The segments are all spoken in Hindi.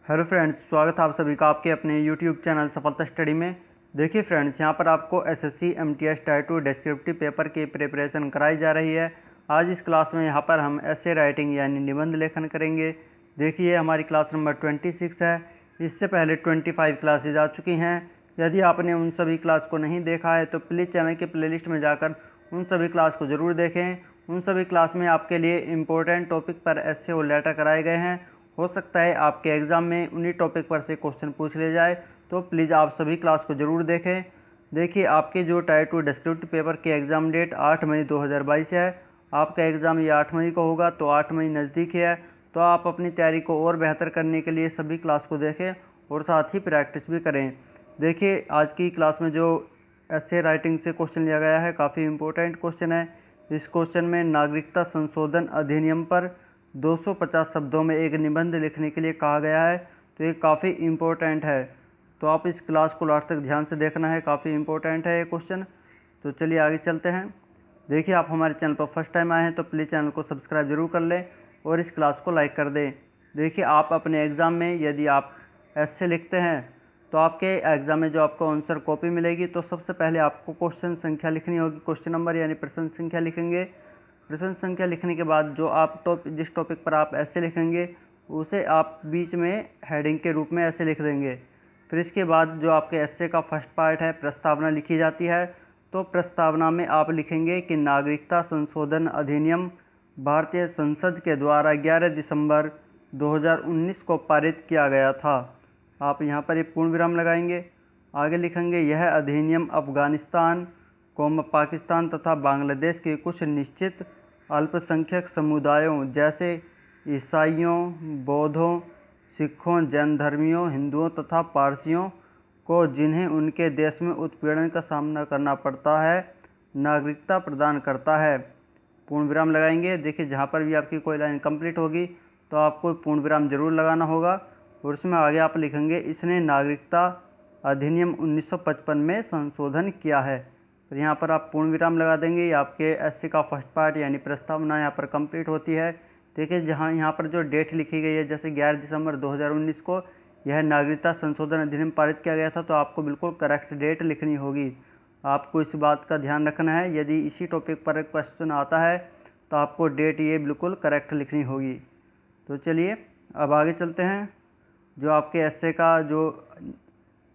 हेलो फ्रेंड्स, स्वागत है आप सभी का आपके अपने यूट्यूब चैनल सफलता स्टडी में। देखिए फ्रेंड्स, यहाँ पर आपको SSC MTS tyre 2 descriptive paper की प्रिपरेशन कराई जा रही है। आज इस क्लास में यहाँ पर हम ऐसे राइटिंग यानी निबंध लेखन करेंगे। देखिए हमारी क्लास नंबर 26 है। इससे पहले 25 क्लासेज आ चुकी हैं। यदि आपने उन सभी क्लास को नहीं देखा है तो प्लीज़ चैनल के प्लेलिस्ट में जाकर उन सभी क्लास को ज़रूर देखें। उन सभी क्लास में आपके लिए इम्पोर्टेंट टॉपिक पर ऐसे और लेटर कराए गए हैं। हो सकता है आपके एग्ज़ाम में उन्हीं टॉपिक पर से क्वेश्चन पूछ ले जाए, तो प्लीज़ आप सभी क्लास को ज़रूर देखें। देखिए आपके जो टायर 2 डिस्क्रिप्टिव पेपर की एग्ज़ाम डेट 8 मई 2022 है। आपका एग्ज़ाम ये 8 मई को होगा, तो 8 मई नज़दीक है। तो आप अपनी तैयारी को और बेहतर करने के लिए सभी क्लास को देखें और साथ ही प्रैक्टिस भी करें। देखिए आज की क्लास में जो ऐसे राइटिंग से क्वेश्चन लिया गया है, काफ़ी इम्पोर्टेंट क्वेश्चन है। इस क्वेश्चन में नागरिकता संशोधन अधिनियम पर 250 शब्दों में एक निबंध लिखने के लिए कहा गया है। तो ये काफ़ी इम्पोर्टेंट है, तो आप इस क्लास को लास्ट तक ध्यान से देखना है। काफ़ी इम्पोर्टेंट है ये क्वेश्चन। तो चलिए आगे चलते हैं। देखिए आप हमारे चैनल पर फर्स्ट टाइम आए हैं तो प्लीज़ चैनल को सब्सक्राइब जरूर कर लें और इस क्लास को लाइक कर दें। देखिए आप अपने एग्ज़ाम में यदि आप ऐसे लिखते हैं तो आपके एग्ज़ाम में जो आपको आंसर कॉपी मिलेगी, तो सबसे पहले आपको क्वेश्चन संख्या लिखनी होगी। क्वेश्चन नंबर यानी प्रश्न संख्या लिखेंगे। प्रश्न संख्या लिखने के बाद जो आप जिस टॉपिक पर आप ऐसे लिखेंगे उसे आप बीच में हेडिंग के रूप में ऐसे लिख देंगे। फिर इसके बाद जो आपके ऐसे का फर्स्ट पार्ट है, प्रस्तावना लिखी जाती है। तो प्रस्तावना में आप लिखेंगे कि नागरिकता संशोधन अधिनियम भारतीय संसद के द्वारा 11 दिसंबर 2019 को पारित किया गया था। आप यहाँ पर एक पूर्ण विराम लगाएंगे। आगे लिखेंगे यह अधिनियम अफगानिस्तान, पाकिस्तान तथा बांग्लादेश के कुछ निश्चित अल्पसंख्यक समुदायों जैसे ईसाइयों, बौद्धों, सिखों, जैन धर्मियों, हिंदुओं तथा पारसियों को, जिन्हें उनके देश में उत्पीड़न का सामना करना पड़ता है, नागरिकता प्रदान करता है। पूर्ण विराम लगाएंगे। देखिए जहाँ पर भी आपकी कोई लाइन कंप्लीट होगी तो आपको पूर्ण विराम जरूर लगाना होगा और उसमें आगे आप लिखेंगे इसने नागरिकता अधिनियम 1955 में संशोधन किया है। तो यहाँ पर आप पूर्ण विराम लगा देंगे। आपके एसए का फर्स्ट पार्ट यानी प्रस्तावना यहाँ पर कंप्लीट होती है। देखिए जहाँ यहाँ पर जो डेट लिखी गई है, जैसे 11 दिसंबर 2019 को यह नागरिकता संशोधन अधिनियम पारित किया गया था, तो आपको बिल्कुल करेक्ट डेट लिखनी होगी। आपको इस बात का ध्यान रखना है, यदि इसी टॉपिक पर क्वेश्चन आता है तो आपको डेट ये बिल्कुल करेक्ट लिखनी होगी। तो चलिए अब आगे चलते हैं। जो आपके एसए का जो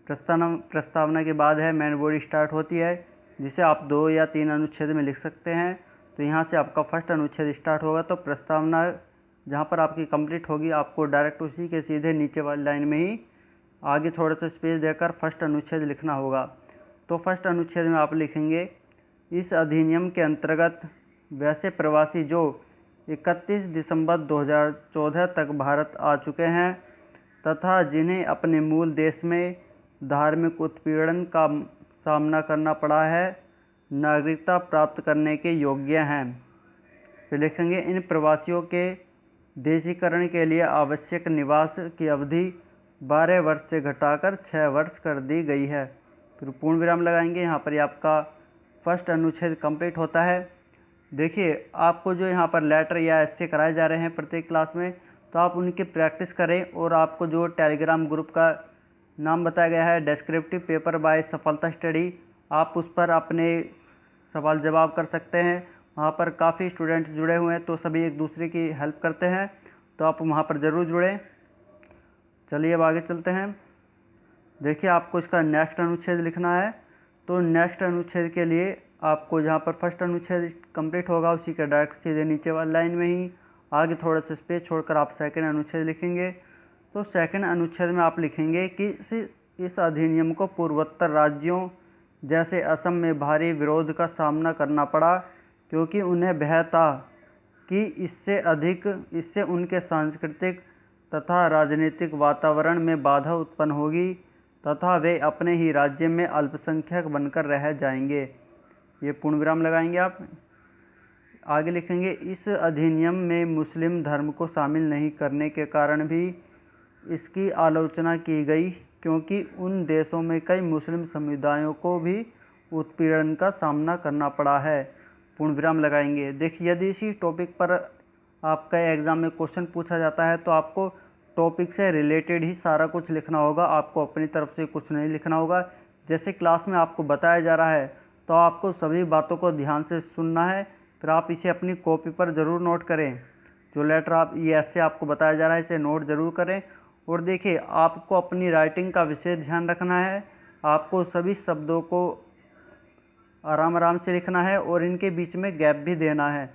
प्रस्तावना के बाद है, मेन बॉडी स्टार्ट होती है, जिसे आप 2 या 3 अनुच्छेद में लिख सकते हैं। तो यहाँ से आपका फर्स्ट अनुच्छेद स्टार्ट होगा। तो प्रस्तावना जहाँ पर आपकी कंप्लीट होगी, आपको डायरेक्ट उसी के सीधे नीचे वाली लाइन में ही आगे थोड़ा सा स्पेस देकर फर्स्ट अनुच्छेद लिखना होगा। तो फर्स्ट अनुच्छेद में आप लिखेंगे इस अधिनियम के अंतर्गत वैसे प्रवासी जो 31 दिसंबर 2014 तक भारत आ चुके हैं तथा जिन्हें अपने मूल देश में धार्मिक उत्पीड़न का सामना करना पड़ा है, नागरिकता प्राप्त करने के योग्य हैं। फिर लिखेंगे इन प्रवासियों के देशीकरण के लिए आवश्यक निवास की अवधि 12 वर्ष से घटाकर 6 वर्ष कर दी गई है। फिर पूर्ण विराम लगाएंगे। यहाँ पर आपका फर्स्ट अनुच्छेद कंप्लीट होता है। देखिए आपको जो यहाँ पर लेटर या ऐसे कराए जा रहे हैं प्रत्येक क्लास में, तो आप उनकी प्रैक्टिस करें। और आपको जो टेलीग्राम ग्रुप का नाम बताया गया है, डिस्क्रिप्टिव पेपर बाय सफलता स्टडी, आप उस पर अपने सवाल जवाब कर सकते हैं। वहाँ पर काफ़ी स्टूडेंट्स जुड़े हुए हैं, तो सभी एक दूसरे की हेल्प करते हैं, तो आप वहाँ पर ज़रूर जुड़ें। चलिए अब आगे चलते हैं। देखिए आपको इसका नेक्स्ट अनुच्छेद लिखना है। तो नेक्स्ट अनुच्छेद के लिए आपको जहाँ पर फर्स्ट अनुच्छेद कंप्लीट होगा उसी के डायरेक्ट सीधे नीचे वाली लाइन में ही आगे थोड़ा सा स्पेस छोड़कर आप सेकंड अनुच्छेद लिखेंगे। तो सेकंड अनुच्छेद में आप लिखेंगे कि इस अधिनियम को पूर्वोत्तर राज्यों जैसे असम में भारी विरोध का सामना करना पड़ा, क्योंकि उन्हें भय था कि इससे उनके सांस्कृतिक तथा राजनीतिक वातावरण में बाधा उत्पन्न होगी तथा वे अपने ही राज्य में अल्पसंख्यक बनकर रह जाएंगे। ये पूर्ण विराम लगाएंगे आप। आगे लिखेंगे इस अधिनियम में मुस्लिम धर्म को शामिल नहीं करने के कारण भी इसकी आलोचना की गई, क्योंकि उन देशों में कई मुस्लिम समुदायों को भी उत्पीड़न का सामना करना पड़ा है। पूर्ण विराम लगाएंगे। देखिए यदि इसी टॉपिक पर आपका एग्ज़ाम में क्वेश्चन पूछा जाता है तो आपको टॉपिक से रिलेटेड ही सारा कुछ लिखना होगा, आपको अपनी तरफ से कुछ नहीं लिखना होगा। जैसे क्लास में आपको बताया जा रहा है तो आपको सभी बातों को ध्यान से सुनना है, फिर आप इसे अपनी कॉपी पर ज़रूर नोट करें। जो लेटर आप ये ऐसे आपको बताया जा रहा है इसे नोट ज़रूर करें। और देखिए, आपको अपनी राइटिंग का विशेष ध्यान रखना है। आपको सभी शब्दों को आराम आराम से लिखना है और इनके बीच में गैप भी देना है।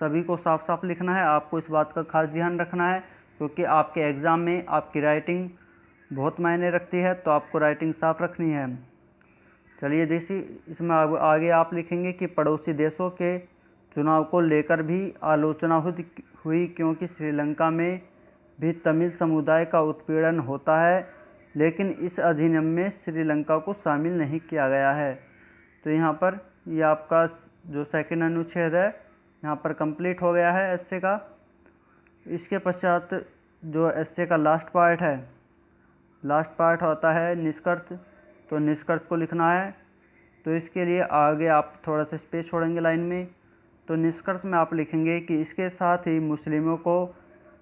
सभी को साफ साफ लिखना है। आपको इस बात का खास ध्यान रखना है क्योंकि आपके एग्ज़ाम में आपकी राइटिंग बहुत मायने रखती है, तो आपको राइटिंग साफ रखनी है। चलिए देखिए, इसमें आगे आप लिखेंगे कि पड़ोसी देशों के चुनाव को लेकर भी आलोचना हुई क्योंकि श्रीलंका में भी तमिल समुदाय का उत्पीड़न होता है, लेकिन इस अधिनियम में श्रीलंका को शामिल नहीं किया गया है। तो यहाँ पर ये आपका जो सेकंड अनुच्छेद है यहाँ पर कंप्लीट हो गया है एस्से का। इसके पश्चात जो एस्से का लास्ट पार्ट होता है निष्कर्ष। तो निष्कर्ष को लिखना है, तो इसके लिए आगे आप थोड़ा सा स्पेस छोड़ेंगे लाइन में। तो निष्कर्ष में आप लिखेंगे कि इसके साथ ही मुस्लिमों को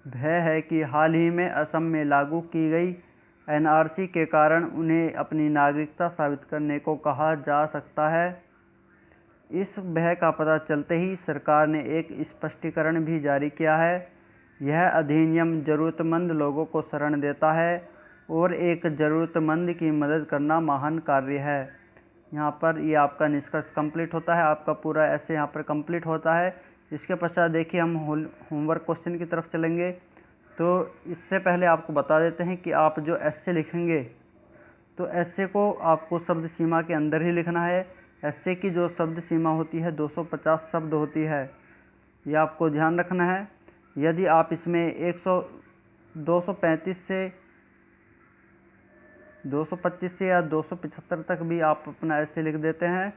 भय है कि हाल ही में असम में लागू की गई एनआरसी के कारण उन्हें अपनी नागरिकता साबित करने को कहा जा सकता है। इस भय का पता चलते ही सरकार ने एक स्पष्टीकरण भी जारी किया है। यह अधिनियम ज़रूरतमंद लोगों को शरण देता है और एक ज़रूरतमंद की मदद करना महान कार्य है। यहाँ पर ये आपका निष्कर्ष कंप्लीट होता है, आपका पूरा ऐसे यहाँ पर कंप्लीट होता है। इसके पश्चात देखिए हम होमवर्क क्वेश्चन की तरफ चलेंगे। तो इससे पहले आपको बता देते हैं कि आप जो एस्से लिखेंगे तो एस्से को आपको शब्द सीमा के अंदर ही लिखना है। एस्से की जो शब्द सीमा होती है 250 शब्द होती है, ये आपको ध्यान रखना है। यदि आप इसमें 225 से या 275 तक भी आप अपना एस्से लिख देते हैं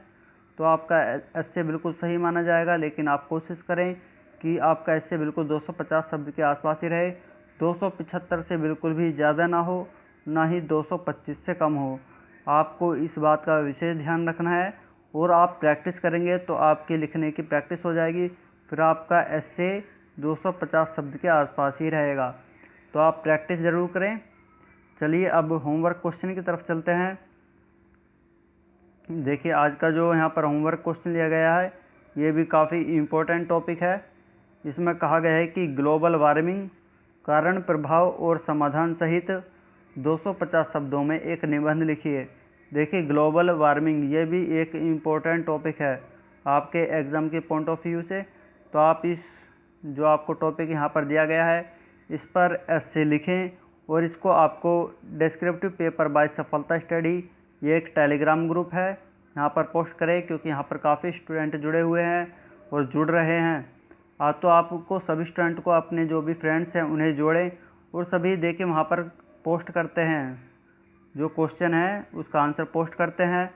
तो आपका एस्से बिल्कुल सही माना जाएगा, लेकिन आप कोशिश करें कि आपका एस्से बिल्कुल 250 शब्द के आसपास ही रहे। 275 से बिल्कुल भी ज़्यादा ना हो, ना ही 225 से कम हो। आपको इस बात का विशेष ध्यान रखना है और आप प्रैक्टिस करेंगे तो आपके लिखने की प्रैक्टिस हो जाएगी, फिर आपका एस्से 250 शब्द के आसपास ही रहेगा। तो आप प्रैक्टिस ज़रूर करें। चलिए अब होमवर्क क्वेश्चन की तरफ चलते हैं। देखिए, आज का जो यहाँ पर होमवर्क क्वेश्चन लिया गया है ये भी काफ़ी इम्पोर्टेंट टॉपिक है। इसमें कहा गया है कि ग्लोबल वार्मिंग, कारण, प्रभाव और समाधान सहित 250 शब्दों में एक निबंध लिखिए। देखिए, ग्लोबल वार्मिंग ये भी एक इम्पोर्टेंट टॉपिक है आपके एग्ज़ाम के पॉइंट ऑफ व्यू से। तो आप इस जो आपको टॉपिक यहाँ पर दिया गया है इस पर एस्से लिखें और इसको आपको डिस्क्रिप्टिव पेपर बाय सफलता स्टडी, ये एक टेलीग्राम ग्रुप है, यहाँ पर पोस्ट करें क्योंकि यहाँ पर काफ़ी स्टूडेंट जुड़े हुए हैं और जुड़ रहे हैं। तो आपको सभी स्टूडेंट को अपने जो भी फ्रेंड्स हैं उन्हें जोड़ें और सभी देखिए वहाँ पर पोस्ट करते हैं, जो क्वेश्चन है उसका आंसर पोस्ट करते हैं।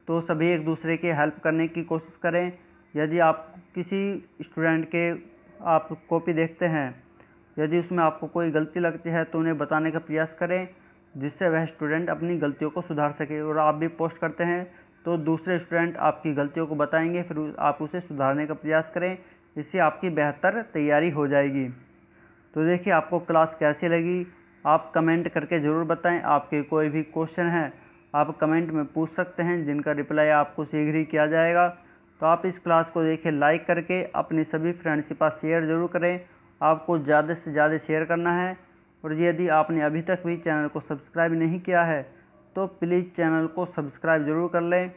तो सभी एक दूसरे की हेल्प करने की कोशिश करें। यदि आप किसी स्टूडेंट के आप कॉपी देखते हैं, यदि उसमें आपको कोई गलती लगती है तो उन्हें बताने का प्रयास करें जिससे वह स्टूडेंट अपनी गलतियों को सुधार सके। और आप भी पोस्ट करते हैं तो दूसरे स्टूडेंट आपकी गलतियों को बताएंगे, फिर आप उसे सुधारने का प्रयास करें, इससे आपकी बेहतर तैयारी हो जाएगी। तो देखिए, आपको क्लास कैसी लगी आप कमेंट करके ज़रूर बताएं। आपके कोई भी क्वेश्चन हैं आप कमेंट में पूछ सकते हैं, जिनका रिप्लाई आपको शीघ्र ही किया जाएगा। तो आप इस क्लास को देखिए लाइक करके अपने सभी फ्रेंड्स के पास शेयर ज़रूर करें। आपको ज़्यादा से ज़्यादा शेयर करना है। और यदि आपने अभी तक भी चैनल को सब्सक्राइब नहीं किया है तो प्लीज़ चैनल को सब्सक्राइब ज़रूर कर लें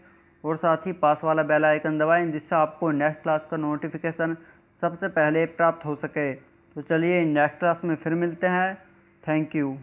और साथ ही पास वाला बेल आइकन दबाएं जिससे आपको नेक्स्ट क्लास का नोटिफिकेशन सबसे पहले प्राप्त हो सके। तो चलिए नेक्स्ट क्लास में फिर मिलते हैं। Thank you.